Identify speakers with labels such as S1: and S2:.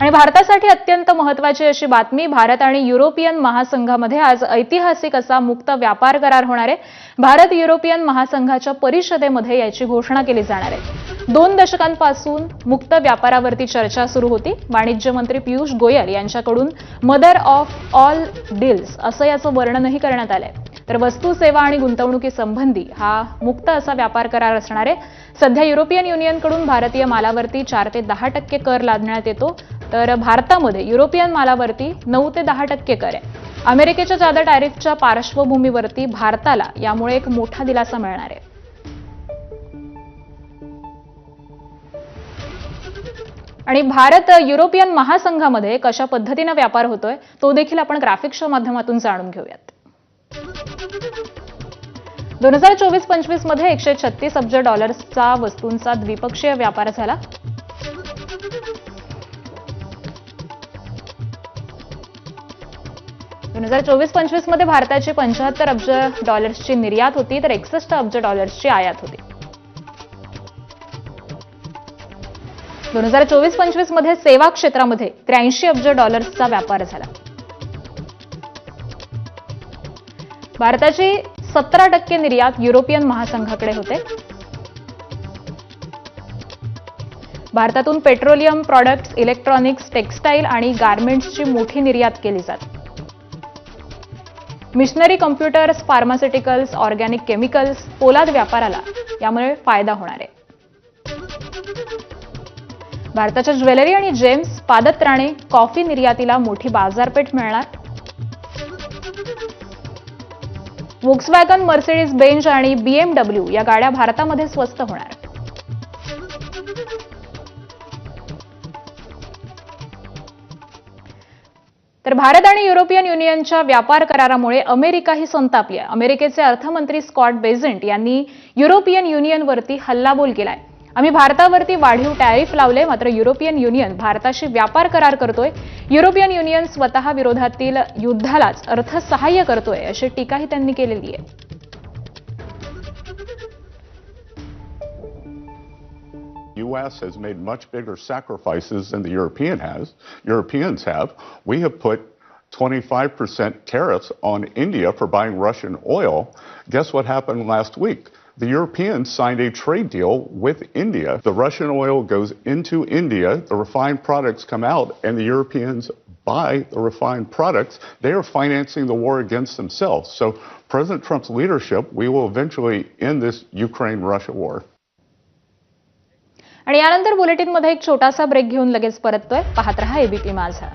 S1: आणि भारतासाठी अत्यंत महत्त्वाची अशी बातमी, भारत आणि युरोपियन महासंघामध्ये आज ऐतिहासिक असा मुक्त व्यापार करार होणार आहे. भारत युरोपियन महासंघाच्या परिषदेमध्ये याची घोषणा केली जाणार आहे. 2 दशकांपासून मुक्त व्यापारावरती चर्चा सुरू होती. वाणिज्य मंत्री पियुष गोयल यांच्याकडून मदर ऑफ ऑल डील्स असं याचं वर्णनही करण्यात आलंय. तर वस्तू, सेवा आणि गुंतवणुकीसंबंधी हा मुक्त असा व्यापार करार असणार आहे. सध्या युरोपियन युनियनकडून भारतीय मालावरती 4 ते 10% कर लादण्यात येतो, तर भारतामध्ये युरोपियन मालावरती 9 ते 10% कर आहे. अमेरिकेच्या जादा टॅरिफच्या पार्श्वभूमीवरती भारताला यामुळे एक मोठा दिलासा मिळणार आहे. आणि भारत युरोपियन महासंघामध्ये कशा पद्धतीने व्यापार होतोय तो देखील आपण ग्राफिक्सच्या माध्यमातून जाणून घेऊयात. 2024-25 मध्ये 136 अब्ज डॉलर्सचा वस्तूंचा द्विपक्षीय व्यापार झाला. दोन 24-25 मध्ये भारताची 75 अब्ज डॉलर्सची निर्यात होती, तर 61 अब्ज डॉलर्सची आयात होती. 2024-25 मध्ये सेवा क्षेत्रामध्ये 83 अब्ज डॉलर्सचा व्यापार झाला. भारताची 17% निर्यात युरोपियन महासंघाकडे होते. भारतातून पेट्रोलियम प्रॉडक्ट्स, इलेक्ट्रॉनिक्स, टेक्सटाईल आणि गारमेंट्सची मोठी निर्यात केली जाते. Missionary, computers, pharmaceuticals, organic chemicals, पोलाद व्यापाराला यामुळे फायदा होणार आहे. भारताच्या ज्वेलरी आणि जेम्स, पादत्राणे, कॉफी निर्यातीला मोठी बाजारपेठ मिळणार. व्होक्सवॅगन, मर्सिडीज बेंज आणि BMW या गाड्या भारतामध्ये स्वस्त होणार. तर भारत आणि युरोपियन युनियनच्या व्यापार करारामुळे अमेरिकाही संतापली आहे. अमेरिकेचे अर्थमंत्री स्कॉट बेझंट यांनी युरोपियन युनियनवरती हल्लाबोल केलाय. आम्ही भारतावरती वाढीव टॅरिफ लावले, मात्र युरोपियन युनियन भारताशी व्यापार करार करतोय. युरोपियन युनियन स्वतः विरोधातील युद्धालाच अर्थसहाय्य करतोय, अशी टीकाही त्यांनी केलेली आहे.
S2: U.S. has made much bigger sacrifices than the Europeans have. We have put 25% tariffs on India for buying Russian oil. Guess what happened last week? The Europeans signed a trade deal with India. The Russian oil goes into India, the refined products come out, and the Europeans buy the refined products. They are financing the war against themselves. So President Trump's leadership, we will eventually end this Ukraine-Russia war.
S1: आणि यानंतर बुलेटिनमध्ये एक छोटासा break घेऊन लगेच परततोय. पाहत रहा ABP माझा.